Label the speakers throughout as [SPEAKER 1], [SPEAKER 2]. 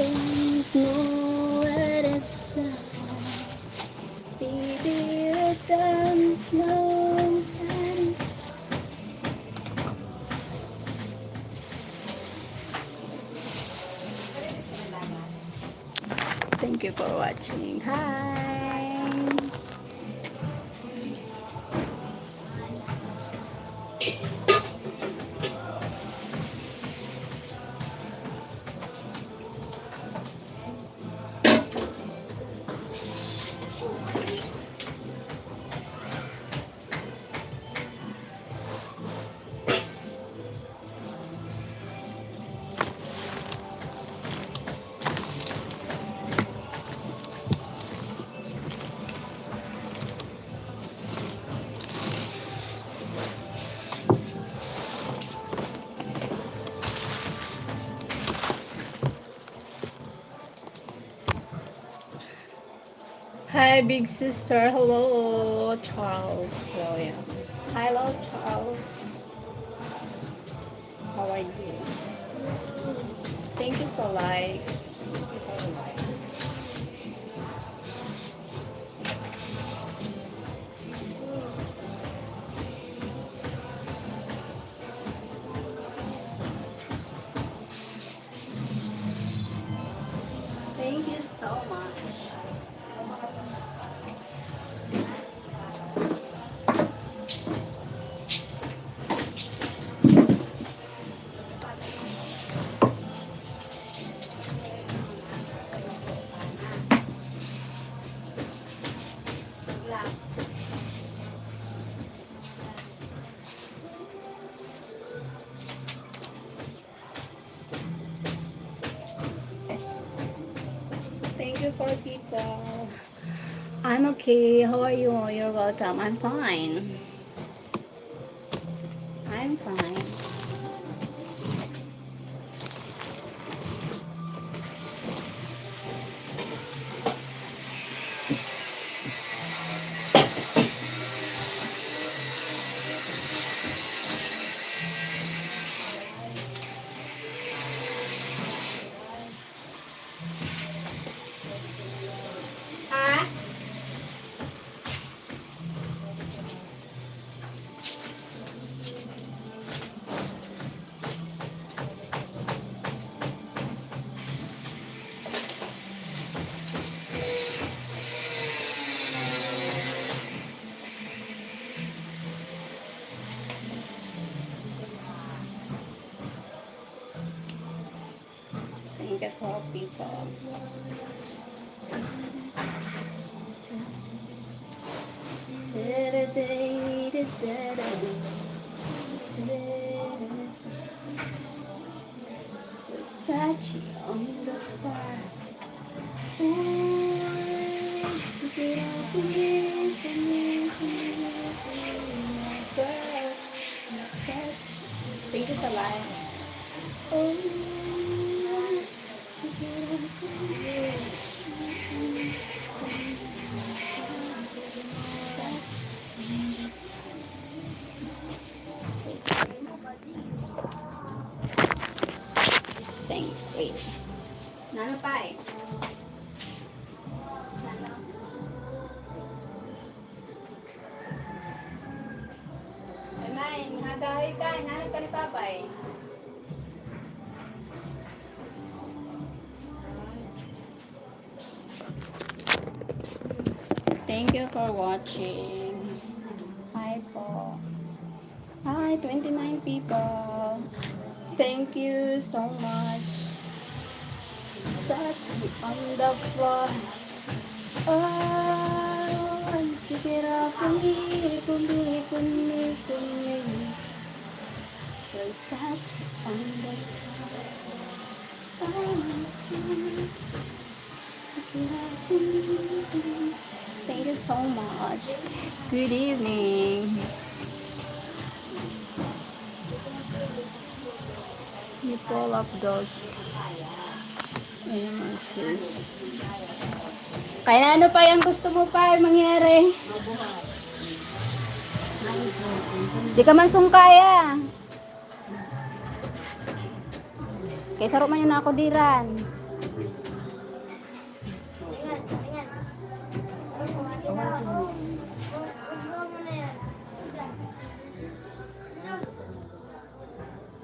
[SPEAKER 1] don't know what is love. Baby, I don't know that is. Thank you for watching. Hi. Hi, big sister. Hello, Charles William. Hello, Charles. How are you? Thank you for likes. Thank you so much. Thank you for people. I'm okay. How are you? You're welcome. I'm fine. I'm fine. Ha? Thank you for people. Versace on the fire. Thank you so much. Thanks. Wait. Nano pa eh. Nano. Ay, may, nagawi ka. Nano ka ni Papay. Thank you for watching. Hi po. Hi, 29 people. Thank you so much. Such on the floor. Oh, take it off for me, for me, for me, for me. Such on the floor. Oh, take it off for me. Thank you so much. Good evening. You pull up those sis. Kaya ano pa yung gusto mo pa mangyari? Di ka man sungkaya. Kaya saro man yun ako diran.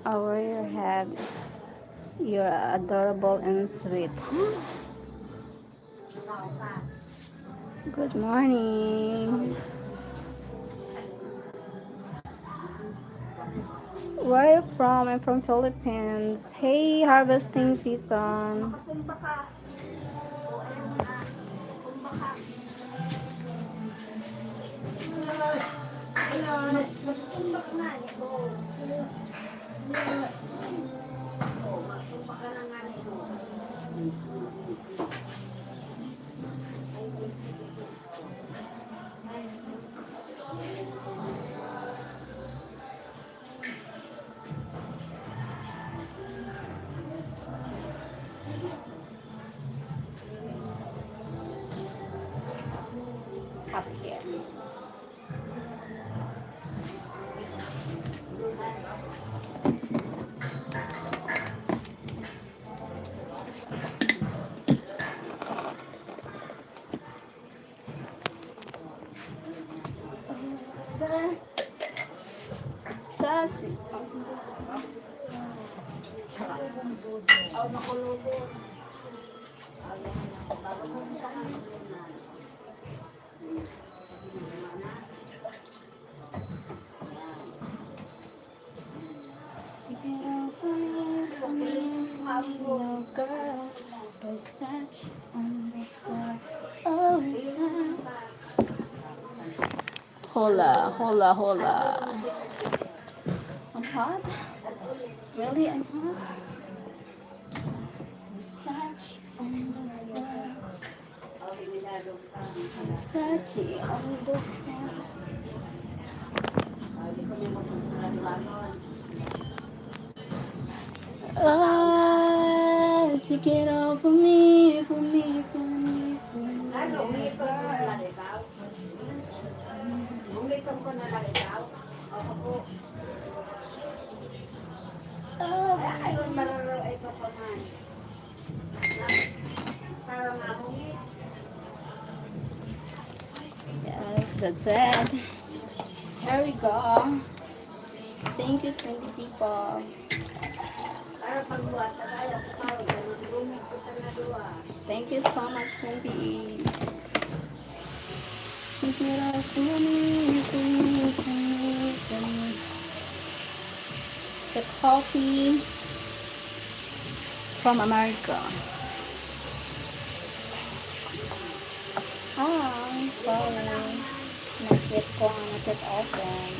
[SPEAKER 1] over your head. You're adorable and sweet. Good morning. Where are you from? I'm from Philippines. Hey, harvesting season. Up here. Sassy. Little girl, Versace on the floor. Oh, yeah. Hola, hola, hola. I'm hot? Really, I'm hot? Versace on the floor. Versace on the floor. Oh, take it all for me, for me, for me, for me. Oh, yes, that's it. Here we go. Thank you, 20 people. Thank you so much, 20. Take it all for me, for me, for me, for me. The coffee from America. Ah, sorry. Nakit ko ang nakit open.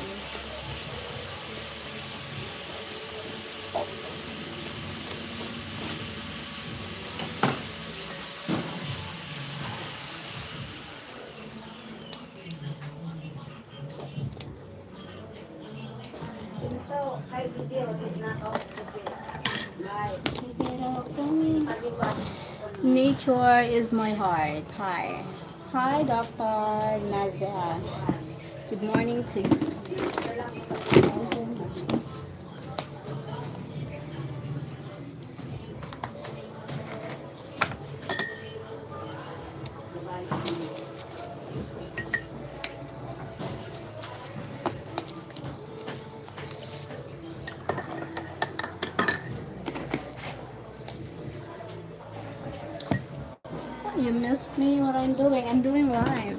[SPEAKER 1] Nature is my heart. Hi. Hi, Dr. Nazia. Good morning to you. You missed me, what I'm doing? I'm doing live.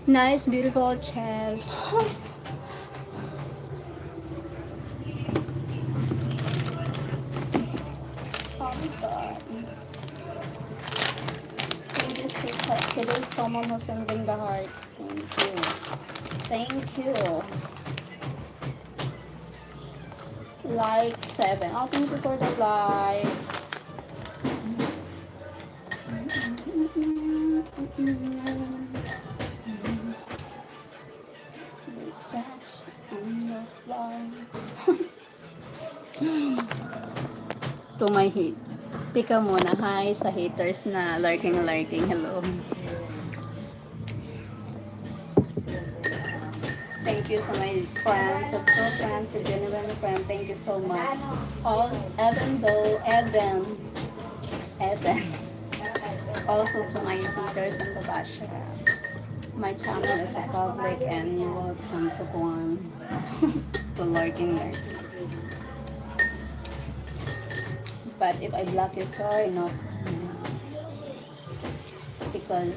[SPEAKER 1] Nice, beautiful chest. Oh my god. There's someone who's sending the heart. Thank you. Thank you. Like 7. Oh, thank you for the likes. to my hate. Tika muna, hi sa haters na lurking. Hello. Thank you sa my friends, sa true friends, sa genuine friend. Thank you so much. Also, Evan. Also sa my haters and babasha. My channel is a public and you're welcome to go on to lurking. But if I block you, sorry, not because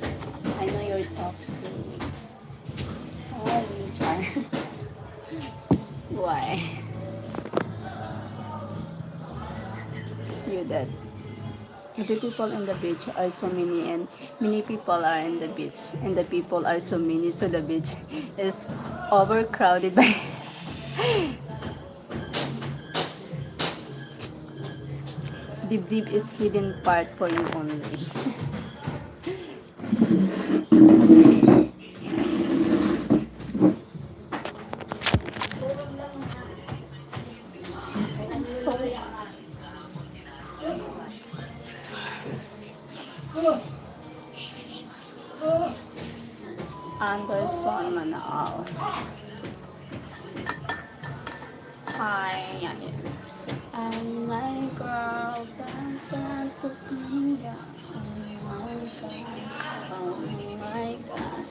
[SPEAKER 1] I know you're toxic. Sorry, Char. Why? You dead. The people in the beach are so many and many people are in the beach and the people are so many, so the beach is overcrowded by deep is hidden part for you only. Anderson Manal. Hi, yan. And my girl, back to India. Oh my God.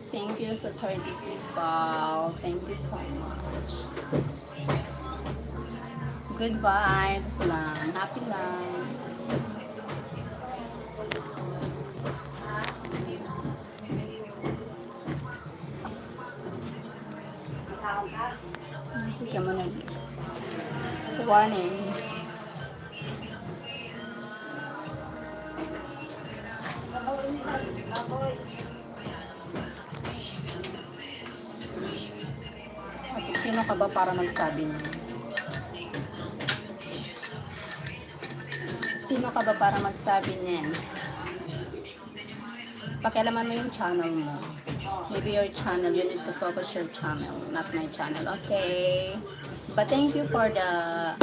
[SPEAKER 1] Thank you sa 30 people. Thank you so much. Good vibes lang. Happy lang. Good morning. Sino ka ba para magsabi niyo? Sino ka ba para magsabi niyan? Pakialaman mo yung channel mo. Maybe your channel, you need to focus your channel, not my channel, okay? But thank you for the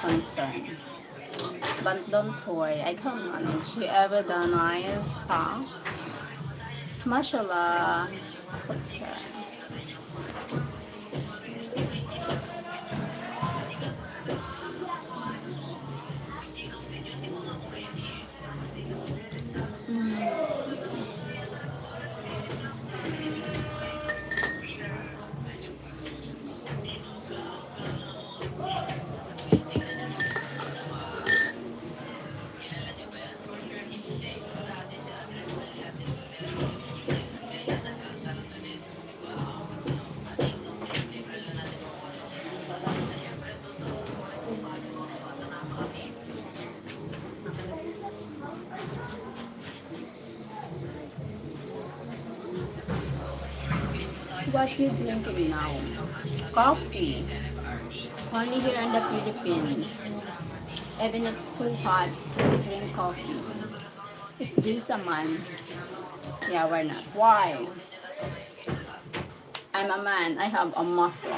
[SPEAKER 1] concern. But don't worry, I can manage. You ever done nice, huh? Mashallah. Okay. What you drinking now? Coffee. Only here in the Philippines. Even it's so hot, we drink coffee. Is this a man? Yeah, why not? Why? I'm a man. I have a muscle.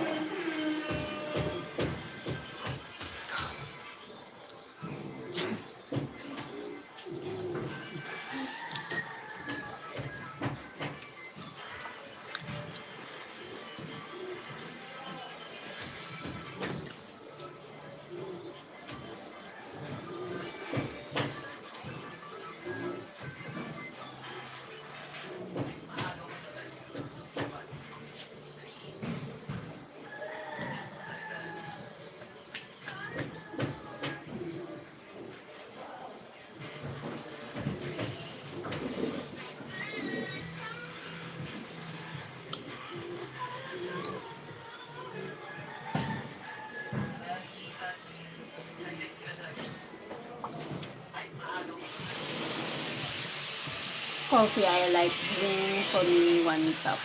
[SPEAKER 1] Coffee, I like drink for me 1 cup.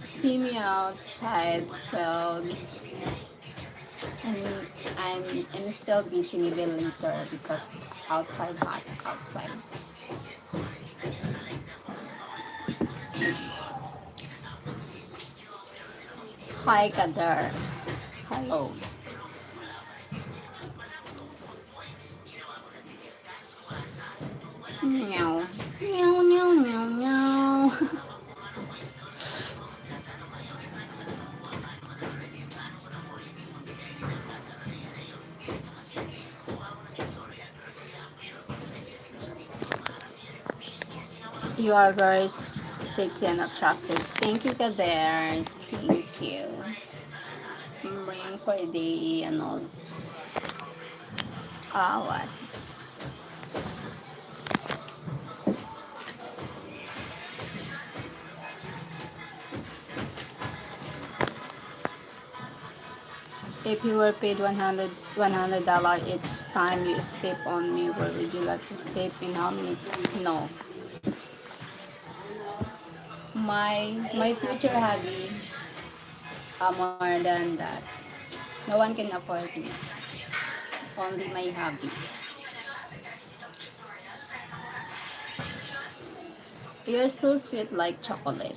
[SPEAKER 1] See me outside, filled, and I'm still busy maybe later because outside hot outside. Hi, Kader. Hello. Meow. Meow, meow, meow, meow. You are very sexy and attractive. Thank you, Kader. Thank you. Bring for the anos. What? If you were paid $100 each time you step on me, where would you like to step in? How many? No. My future hobby more than that. No one can afford me. Only my hobby. You're so sweet like chocolate.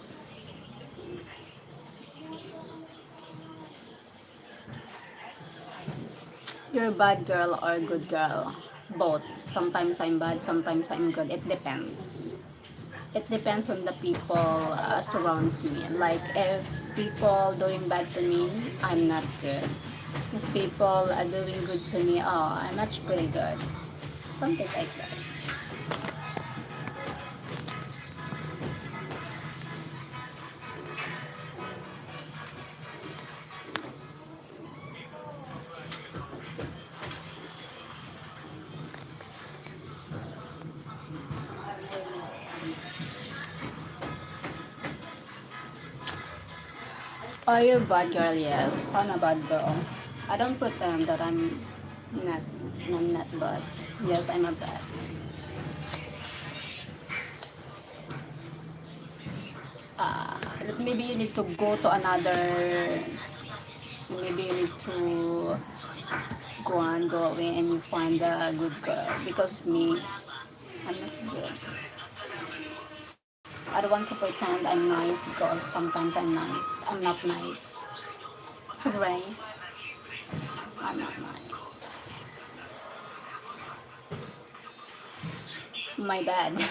[SPEAKER 1] You're a bad girl or a good girl. Both. Sometimes I'm bad, sometimes I'm good. It depends. It depends on the people surrounds me. Like if people doing bad to me, I'm not good. If people are doing good to me, I'm much pretty good. Something like that. Oh, you're a bad girl, yes. I'm a bad girl. I don't pretend that not I'm not bad. Yes, I'm a bad. Uh, Maybe you need to go to another, maybe you need to go away and you find a good girl. Because me, I'm not good. I don't want to pretend I'm nice because sometimes I'm nice. I'm not nice. Right? I'm not nice. My bad.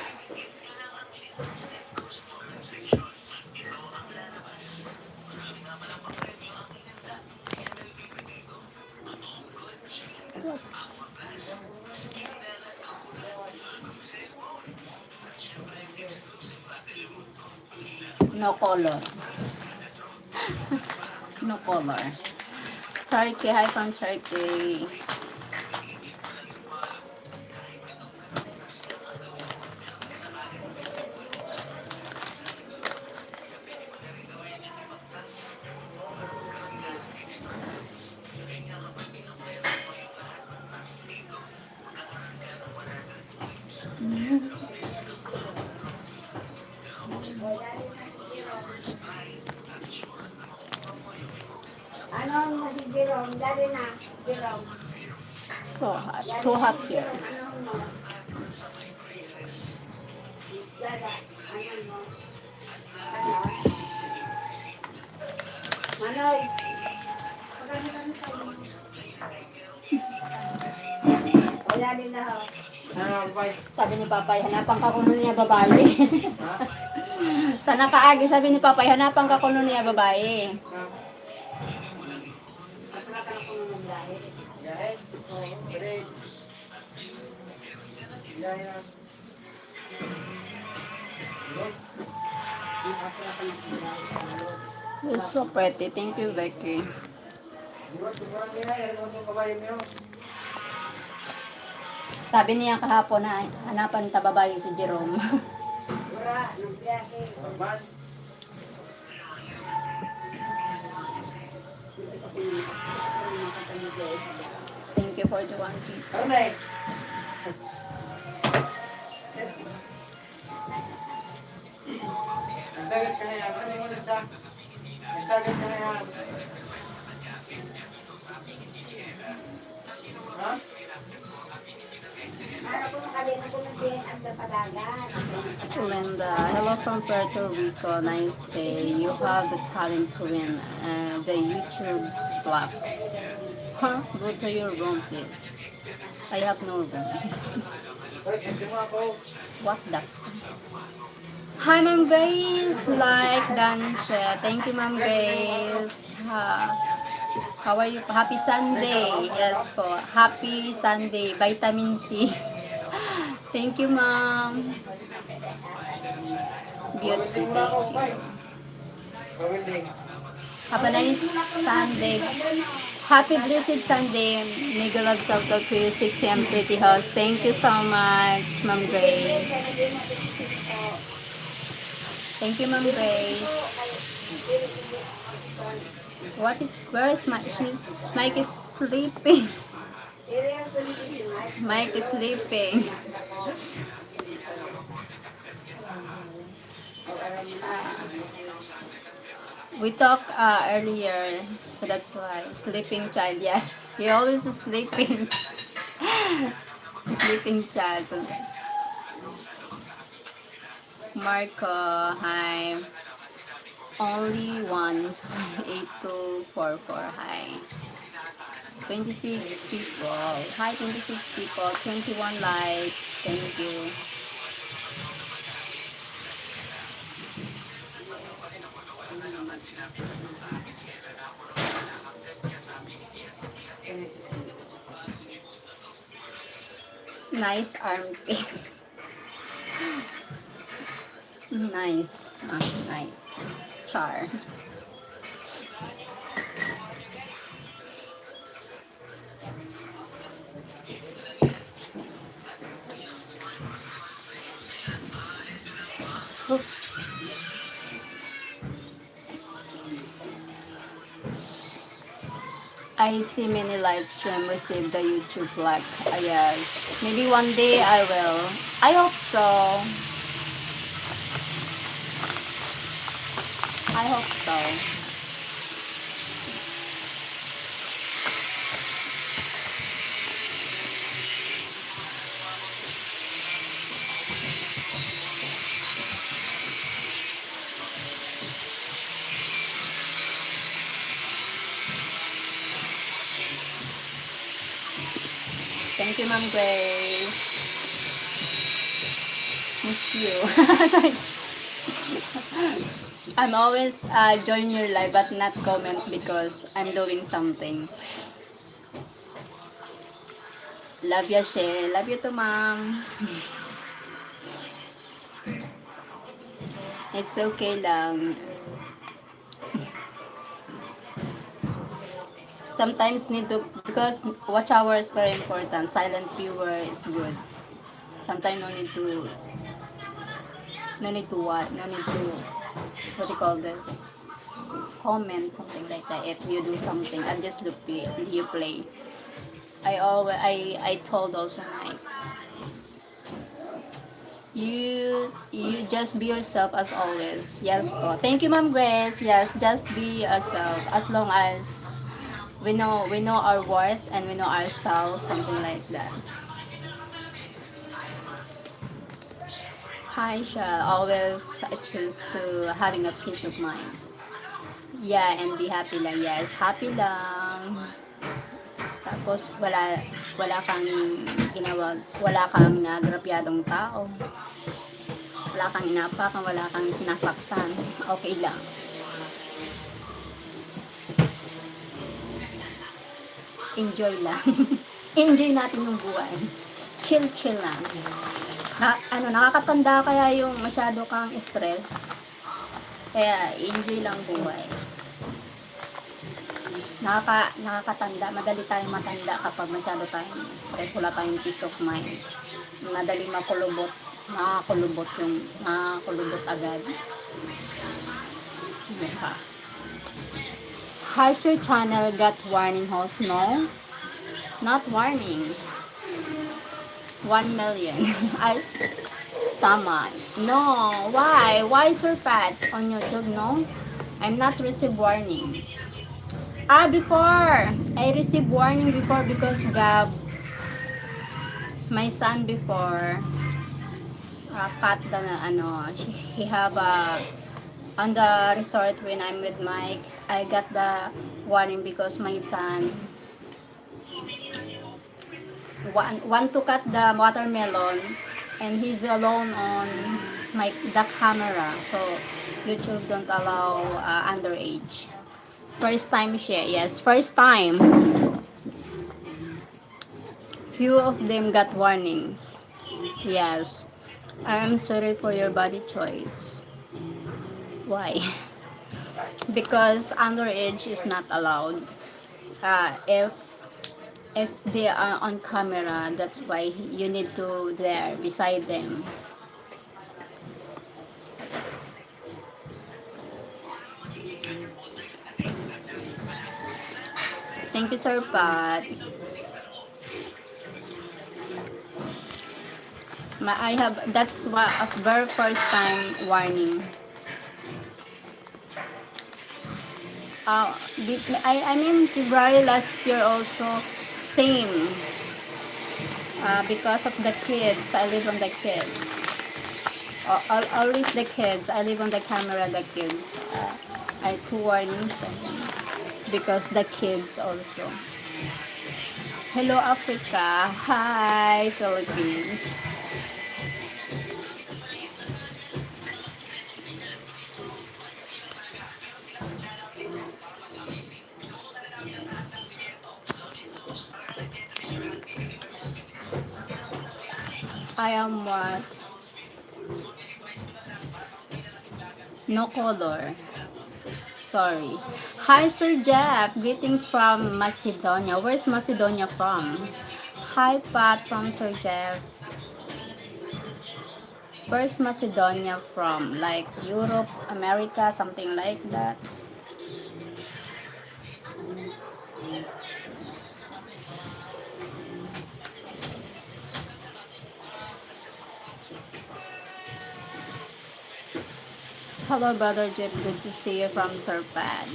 [SPEAKER 1] No color. No color. Turkey, hi from Turkey. So hot. So hot here. Sabi ni Papay, hanapan ka kuno niya babae. Sa nakaagi, sabi ni Papay, hanapan ka kuno niya babae. You're so pretty. Thank you, Becky. Sabi niya kahapon na hanapan ta babae si Jerome. Thank you for the 1 people. Linda, hello from Puerto Rico. Nice day. You have the talent to win the YouTube block. Huh? Go to your room, please. I have no room. What the? Hi, Ma'am Grace. Like Dansha. Thank you, Ma'am Grace. How are you? Happy Sunday. Yes po. Happy Sunday. Vitamin C. Thank you, Ma'am. Beauty. Thank you. Have a nice Sunday. Happy blessed Sunday. Mega love shout out to you, 6 a.m. Pretty House. Thank you so much, Ma'am Grace. Thank you, Ma'am Grace. Where is Mike is sleeping. Mike is sleeping. We talked earlier, so that's why. Sleeping child, yes. You're always sleeping. Sleeping child. So. Marco, hi. Only once. 8244, hi. 26 people. Hi, 26 people. 21 likes. Thank you. Nice armpit. Nice. Nice. Char. I see many live stream receive the YouTube like yes. Maybe one day I will. I hope so. I hope so. Thank you, Ma'am Grace. Miss you. I'm always join your live but not comment because I'm doing something. Love ya, She. Love you too, Ma'am. It's okay lang. Sometimes need to, because watch hour is very important. Silent viewer is good. Sometimes no need to what, no need to, what do you call this? Comment, something like that. If you do something, and just look, you play. I told also my, you just be yourself as always. Yes po. Thank you, Ma'am Grace. Yes, just be yourself as long as we know our worth and we know ourselves, something like that. Hi, Sheryl. Always I choose to having a peace of mind. Yeah, and be happy lang. Yes, happy lang. Tapos wala kang wala kang nagrabyadong tao. Wala kang inapakan, wala kang sinasaktan. Okay lang. Enjoy lang. Enjoy natin yung buhay. Chill lang. Nakakatanda kaya yung masyado kang stress. Kaya enjoy lang buhay. Nakakatanda, madali tayong matanda kapag masyado tayong stress, wala tayong peace of mind. Madali nakakulubot agad. Yeah. Has your channel got warning host? No, not warning. 1 million. Tama. No, why Sir Pat on YouTube? No, I'm not receive warning. Before I received warning before because My son before cut the he have a on the resort when I'm with Mike. I got the warning because my son want to cut the watermelon and he's alone on the camera, so YouTube don't allow underage. First time siya, yes, first time. Few of them got warnings. Yes. I'm sorry for your body choice. Why? Because underage is not allowed. If they are on camera, that's why you need to there beside them. Thank you, Sir Pat. I have that's what a very first time warning. I mean February last year also same. Because of the kids, I live on the kids. Always the kids. I live on the camera. The kids. I two warnings because the kids also. Hello Africa. Hi Philippines. I am what? No color. Sorry. Hi Sir Jeff. Greetings from Macedonia. Where's Macedonia from? Hi Pat from Sir Jeff. Where's Macedonia from? Like Europe, America, something like that. Hello, Brother Jeff. Good to see you from Sir Pat.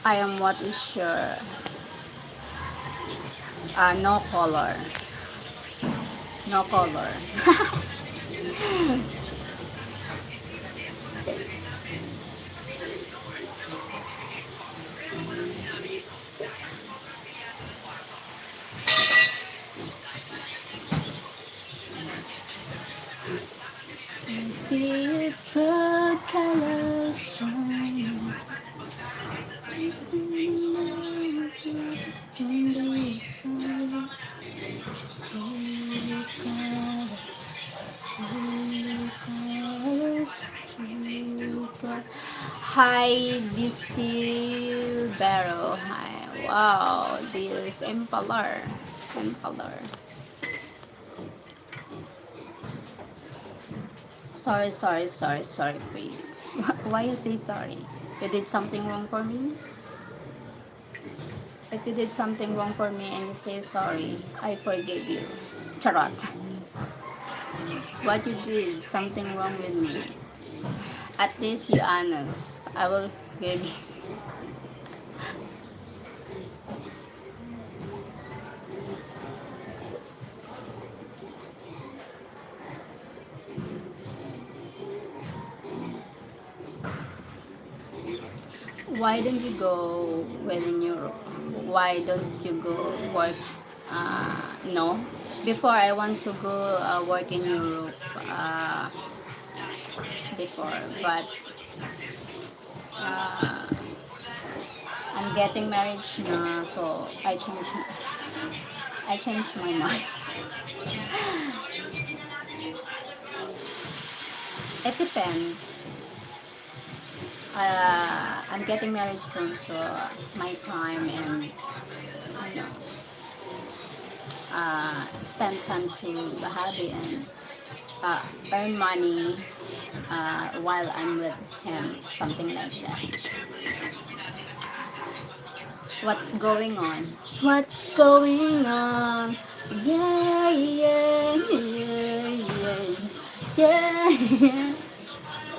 [SPEAKER 1] I am what is sure. No color. No color. See your true colors shine. Hi, this is Barrow. Hi. Wow, this Impaler. Impaler. Sorry for you. Why you say sorry? You did something wrong for me? If you did something wrong for me and you say sorry, I forgive you. Charot. What you did, something wrong with me. At least you honest. I will forgive you. Why don't you go within Europe? Why don't you go work? No. Before I want to go work in Europe. Before, but uh, I'm getting married now, so I changed my mind. It depends. I'm getting married soon, so my time and spend time to the hobby and earn money while I'm with him, something like that. What's going on? What's going on? Yeah, yeah, yeah, yeah, yeah.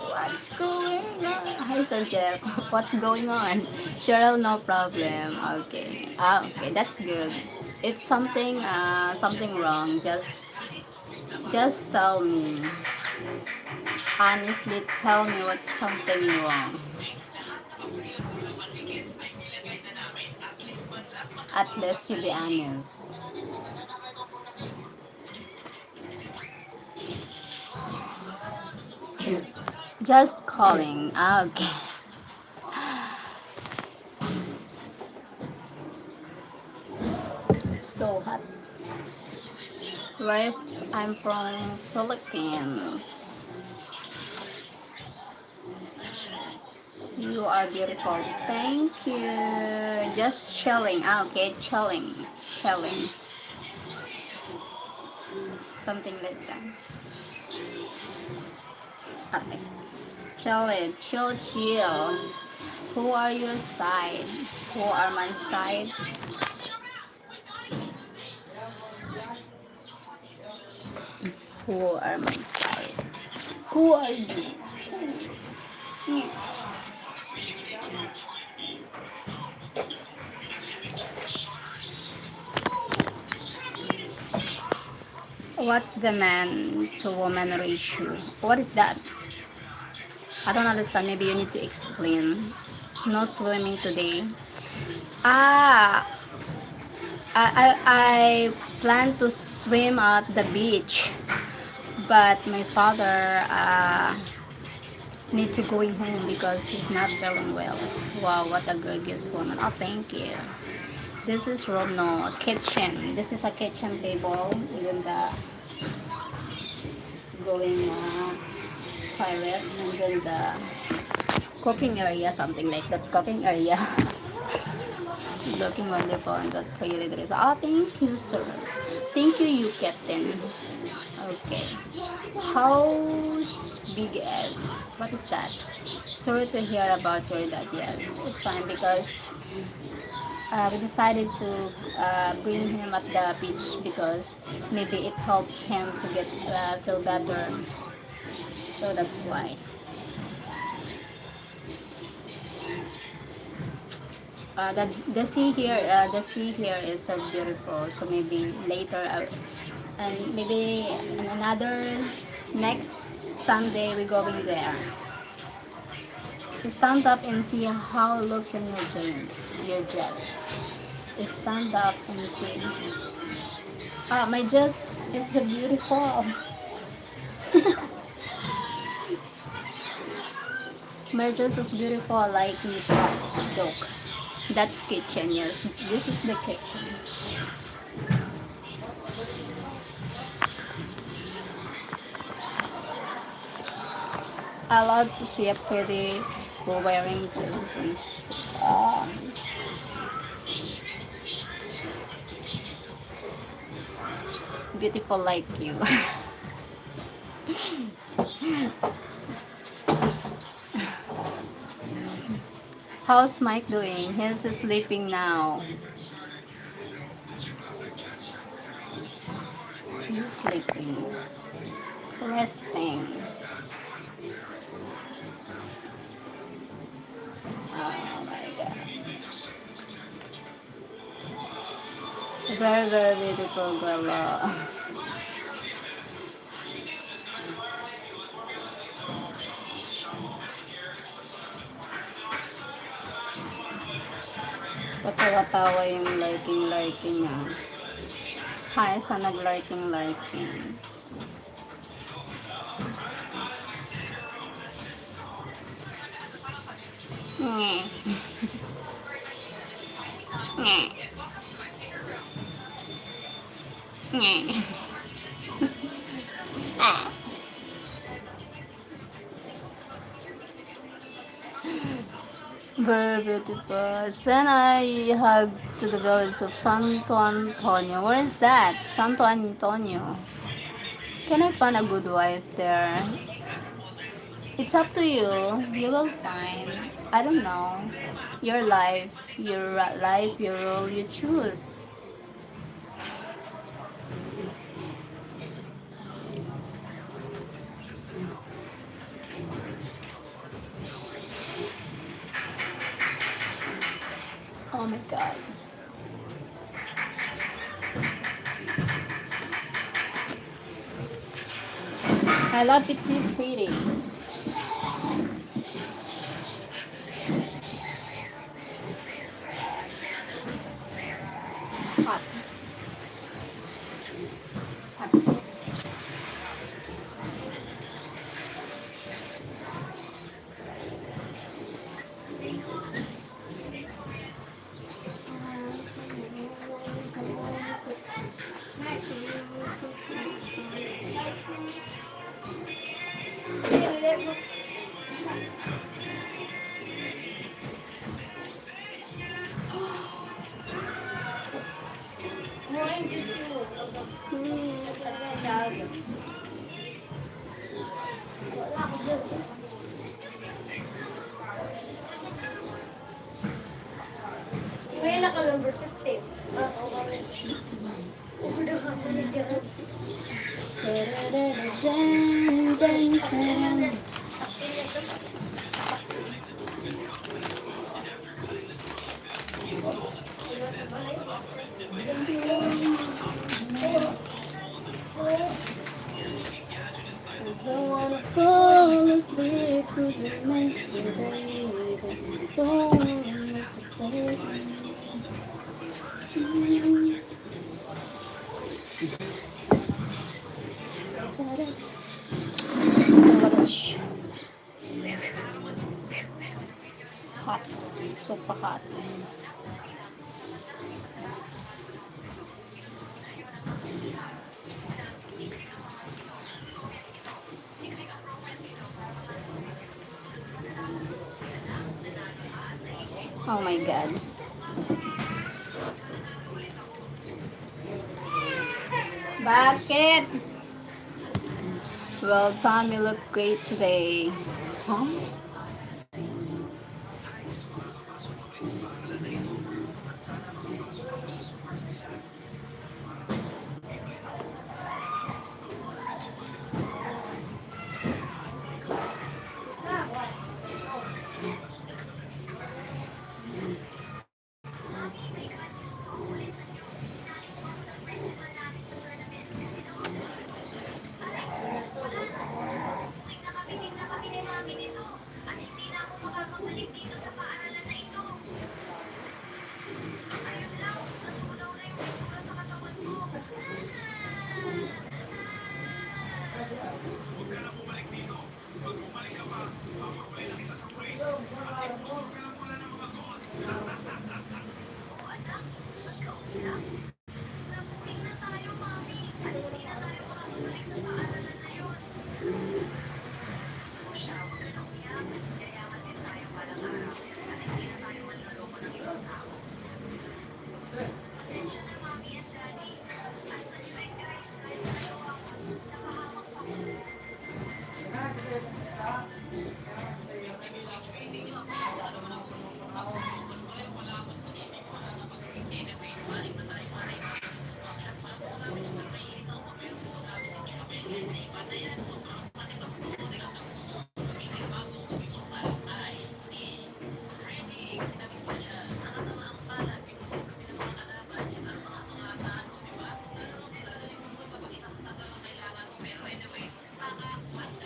[SPEAKER 1] What's going on? Hi, Sir Jeff. What's going on? Cheryl, no problem. Okay. Ah, okay, that's good. If something wrong, just tell me. Honestly, tell me what's something wrong. At least to be honest. Just calling. Ah, okay. So hot. Where I'm from Philippines. You are beautiful. Thank you. Just chilling. Ah, okay, chilling. Chilling. Something like that. Okay. Chill it. Chill, chill. Who are your side? Who are my side? Who are my side? Who are you? What's the man to woman ratio? What is that? I don't understand. Maybe you need to explain. No swimming today. Ah, I plan to swim at the beach, but my father need to going home because he's not feeling well. Wow, what a gorgeous woman. Oh, thank you. This is Romno kitchen. This is a kitchen table. Even the going toilet and then the cooking area, something like that. Cooking area. Looking wonderful and that really good. Oh, thank you, sir. Thank you, you captain. Okay. House big egg. What is that? Sorry to hear about your dad. Yes, it's fine because we decided to bring him at the beach because maybe it helps him to get feel better. So that's why. The sea here is so beautiful. So maybe later, and maybe in another next Sunday we're going there. Stand up and see how look in your dress. Stand up and see. Ah, my dress is so beautiful. My dress is beautiful. I like it. Look, that's kitchen. Yes, this is the kitchen. I love to see a pretty girl wearing dresses and beautiful like you. How's Mike doing? He's sleeping now. He's sleeping. Resting. Oh my god. Very, very beautiful girl. Patawa-tawa yung liking niya. Hi, sa nag-liking. Nye. Nye. Nye. Ah. Very beautiful. Then I hug to the village of Santo Antonio. Where is that? Santo Antonio. Can I find a good wife there? It's up to you. You will find. I don't know. Your life, your role you choose. Oh my god. I love it this pretty. Hot. Hot.
[SPEAKER 2] Ngayon naka number 15.
[SPEAKER 1] I don't wanna fall asleep 'cause it makes me baby. Don't wanna baby. Hot. Super hot. Oh my god. Bakit? Well, Tom, you look great today. Huh?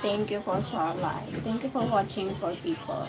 [SPEAKER 1] Thank you for Starlight. Thank you for watching for people.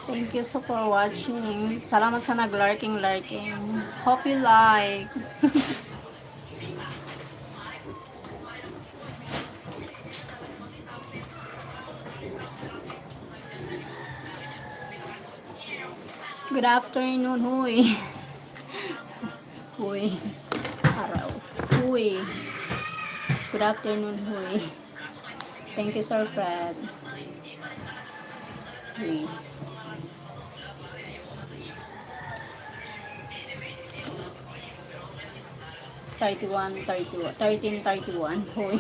[SPEAKER 1] Thank you so for watching. Salamat sa nag-lurking. Hope you like. Good afternoon, huy. Huy. Araw. Huy. Good afternoon, huy. Thank you, Sir Fred. Huy. Thirty-one, 13:31. Huy.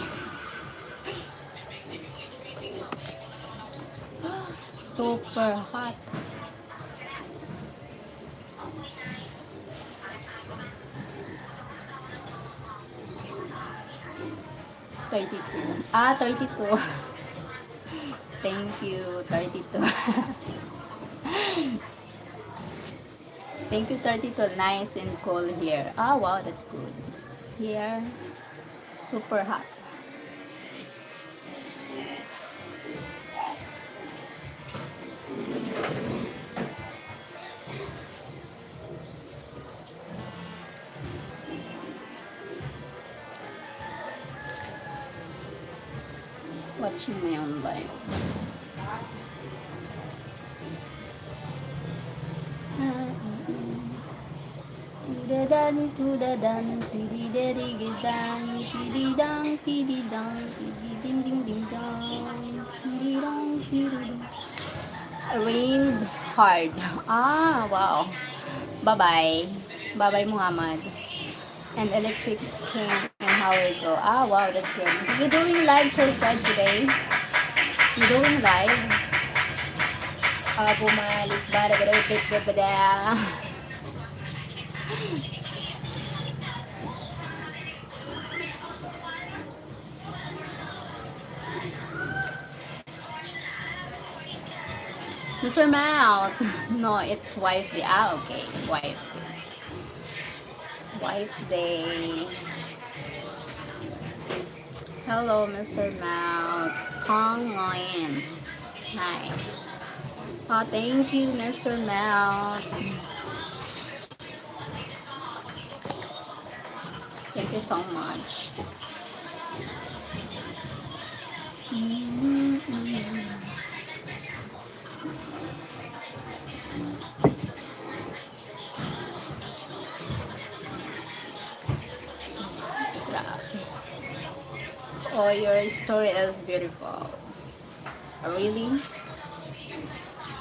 [SPEAKER 1] Super hot. Thirty-two. 32. Thank you, 32. Thank you, 32. Nice and cold here. Ah, wow, that's good. Here, super hot. Watching my own life. To-da-dan, to-da-dan, tididadigidan, tididang, tididang, tididing-ding-ding-dong, tididong, tididong. Rained hard. Ah, wow. Bye-bye. Bye-bye, Muhammad. And electric came and how it go. Ah, wow, that's good. You doing live, Sir Fred, today? You doing live? Bumalik ba? Nagada-bit-bit-bada. Mr. Mouth. No, it's wife day. Ah, okay. Wife day. Wife day. Hello, Mr. Mouth. Tong Nguyen. Hi. Oh, thank you, Mr. Mouth. Thank you so much. Oh, your story is beautiful. Really?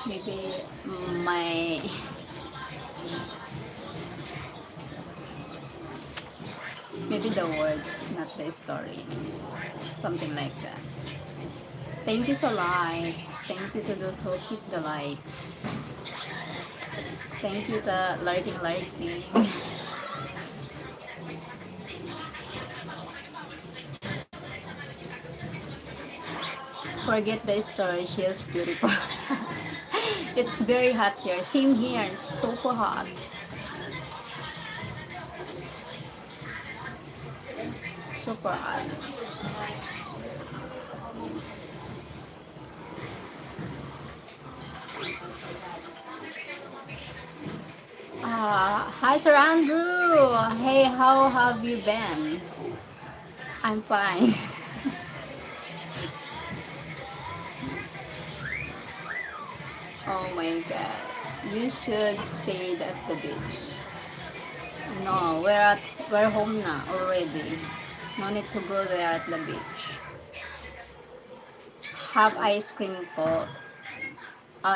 [SPEAKER 1] Maybe my maybe the words, not the story. Something like that. Thank you for likes. Thank you to those who keep the likes. Thank you to lurking. Forget the story, she is beautiful. It's very hot here. Same here, it's super hot. Super hot. Hi, Sir Andrew. Hey, how have you been? I'm fine. Oh my god. You should stay at the beach. No, we're home na already. No need to go there at the beach. Have ice cream po.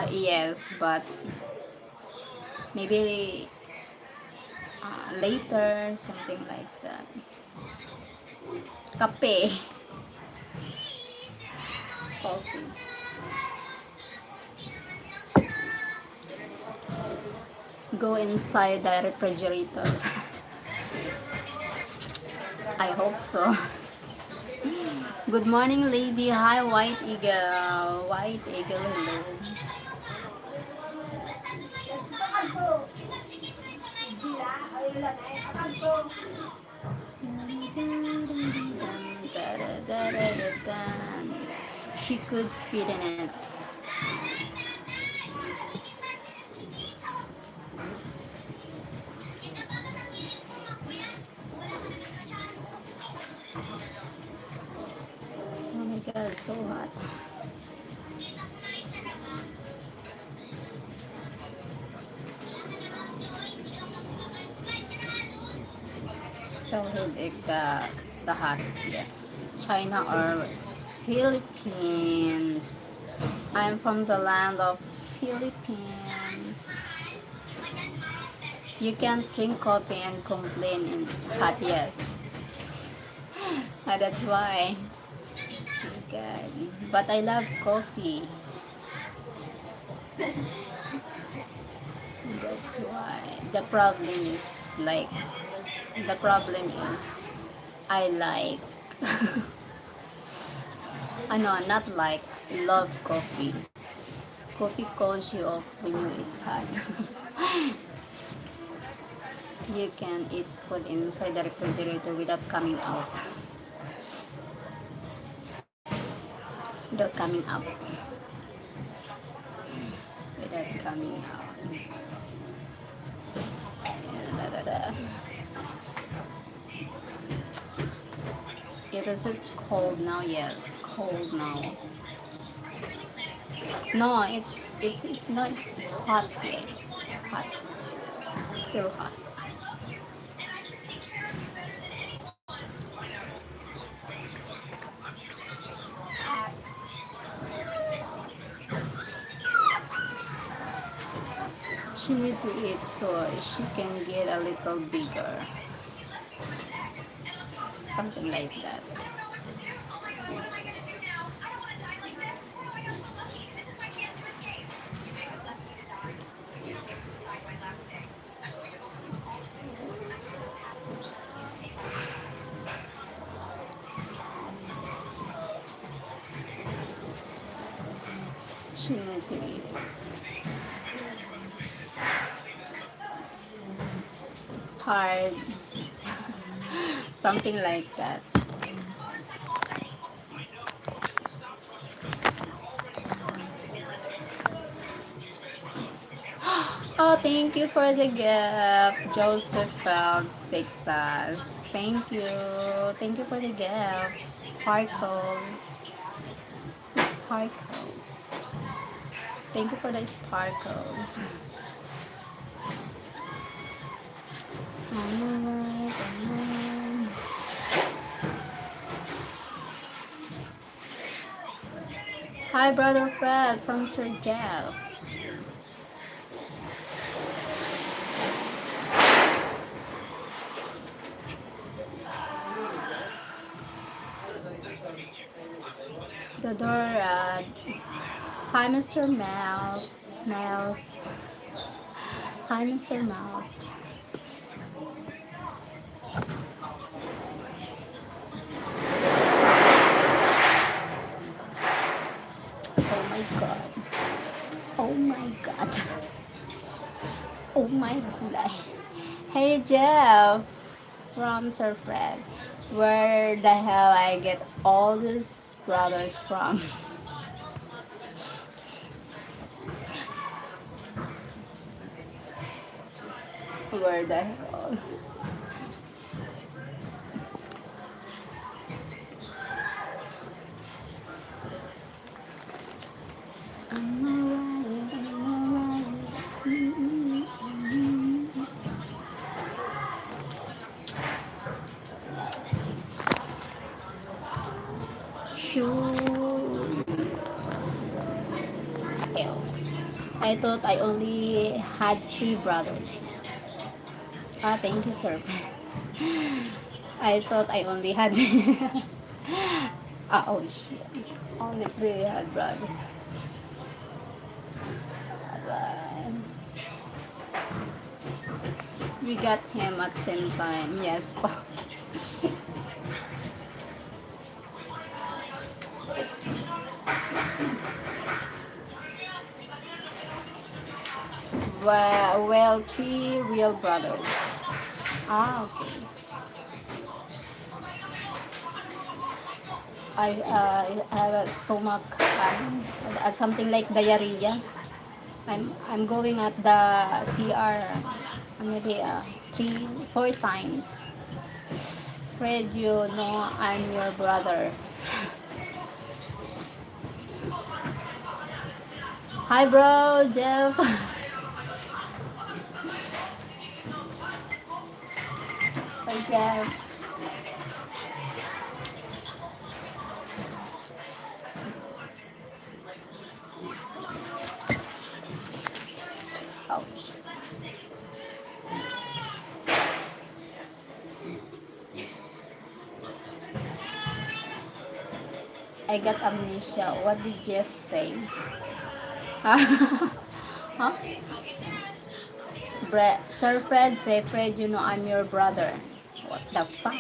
[SPEAKER 1] Yes, but maybe later, something like that. Kape. Coffee. Go inside the refrigerators. I hope so. Good morning, lady. Hi, White Eagle. White Eagle, hello. She could fit in it. It's so hot. So headache the hot, yeah. China or Philippines. I'm from the land of Philippines. You can't drink coffee and complain in it's hot, yes. That's why. Good. But I love coffee. That's why. Like, the problem is, I like, not like, love coffee. Coffee calls you off when you it's hot. You can eat food inside the refrigerator without coming out. Without coming up. Without coming out. Yeah, da, da, da. It's cold now, yes. Cold now. No, it's not, it's hot here. Hot. Still hot. She need to eat so she can get a little bigger. Something like that. She need to eat it. Tired. Something like that. Oh, thank you for the gift, Joseph Phelps, Texas. Thank you. Thank you for the gifts. Sparkles. Sparkles. Thank you for the sparkles. Alright, alright. Hi, Brother Fred from Sir Jeff. The door, hi, Mr. Mouth. Hi, Mr. Mouth. Oh my god. Oh my god. Oh my god. Hey, Jeff from Sir Fred. Where the hell I get all these brothers from? Where the hell? I'm alright, I'm alright. Shoot. Ew. I thought I only had 3 brothers. Ah, thank you, sir. I thought I only had. Oh shit. Only 3 had brother. Alright. We got him at same time. Yes. Well, 3 real brothers. Ah, okay. I have a stomach, something like diarrhea. I'm going at the CR maybe 3, 4 times. Fred, you know I'm your brother. Hi, bro, Jeff. Hi, Jeff. Ouch. I got amnesia. What did Jeff say? Huh? Sir Fred, say Fred, you know I'm your brother. What the fuck?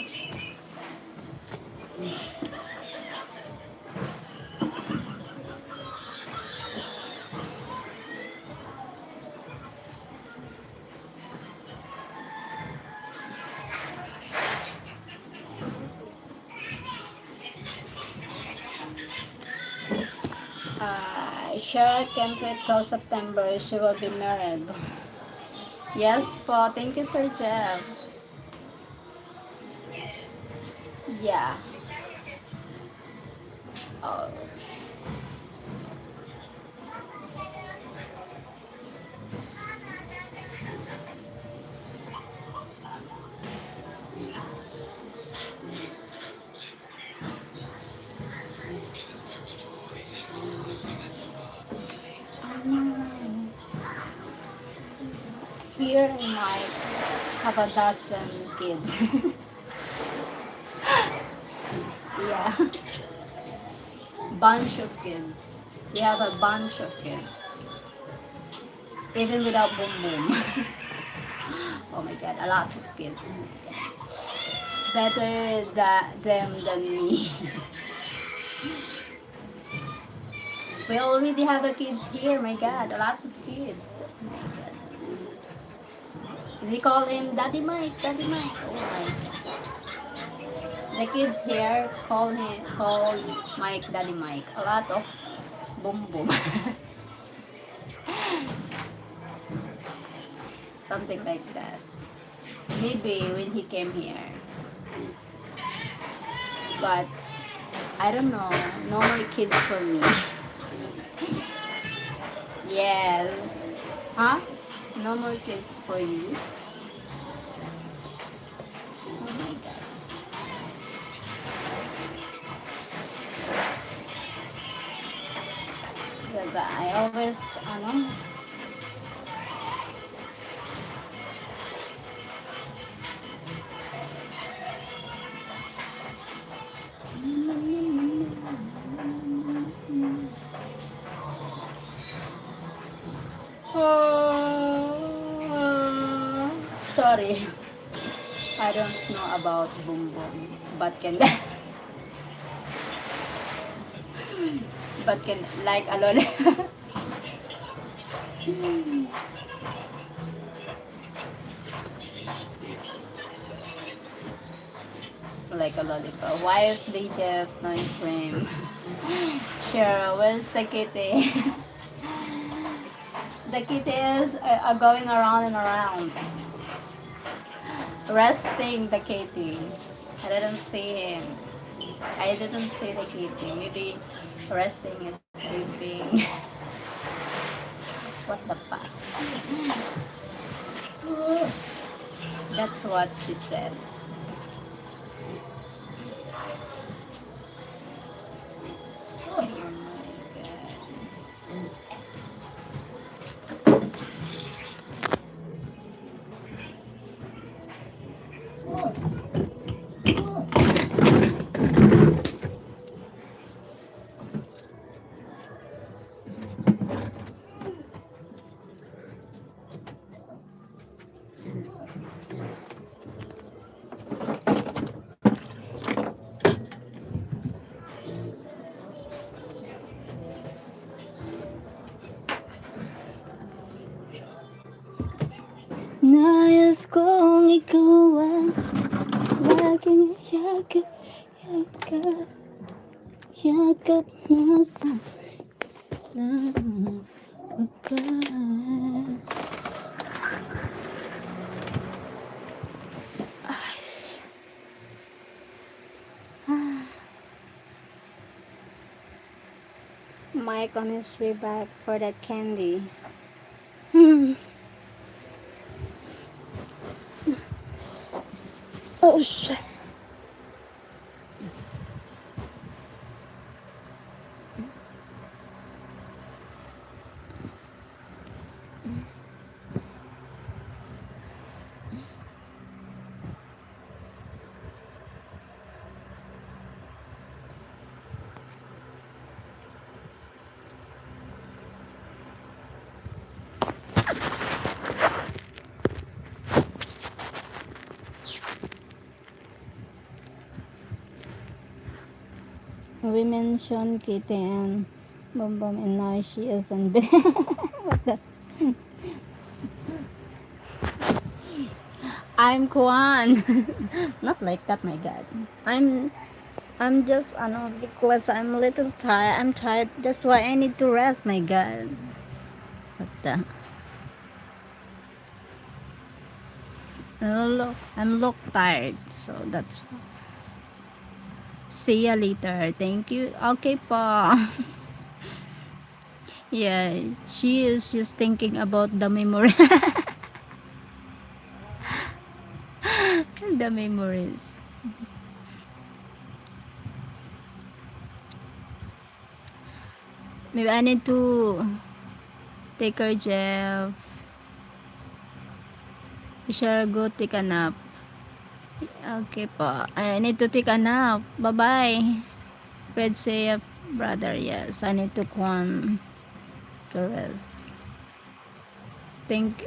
[SPEAKER 1] Cheryl can't wait till September. She will be married. Yes, po. Thank you, Sir Jeff. Yeah. Oh. Here in my have a dozen kids. Yeah. Bunch of kids. We have a bunch of kids. Even without boom boom. Oh my god, a lot of kids. Better them than me. We already have a kids here, my god, a lot of kids. My god. They call him Daddy Mike, Daddy Mike. Oh my god. The kids here call Mike Daddy Mike. A lot of boom boom. Something like that. Maybe when he came here. But I don't know. No more kids for me. Yes. Huh? No more kids for you? Oh my god. Diba? I always, sorry. I don't know about boom boom. But can, but can, like alone. Like a lollipop. Wife, DJ, no ice cream. Sure, where's the kitty? The kitty is going around and around. Resting the kitty. I didn't see him. I didn't see the kitty. Maybe resting is sleeping. What the fuck? That's what she said. Oh my god. Nais kong ikaw ang laging yakap, yakap, yakap na sa wakas. My like on his way back for that candy. Oh shit. We mentioned Kitty and Bum Bum, and now she is in bed. What the? I'm Kwan. Not like that, my God. I'm just, I know, because I'm a little tired. I'm tired. That's why I need to rest, my God. What the? I'm look tired. So that's. See ya later. Thank you. Okay pa. Yeah, she is just thinking about the memory. The memories. Maybe I need to take her, Jeff. You shall go take a nap. Okay po. I need to take a nap. Bye-bye. Red safe, brother. Yes, I need to come to rest. Think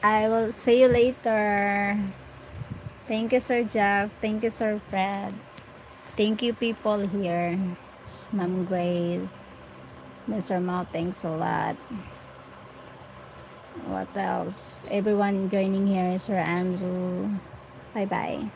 [SPEAKER 1] I will see you later. Thank you, Sir Jeff. Thank you, Sir Fred. Thank you, people here. Ma'am Grace. Mr. Mao, thanks a lot. What else? Everyone joining here, Sir Andrew. Bye-bye.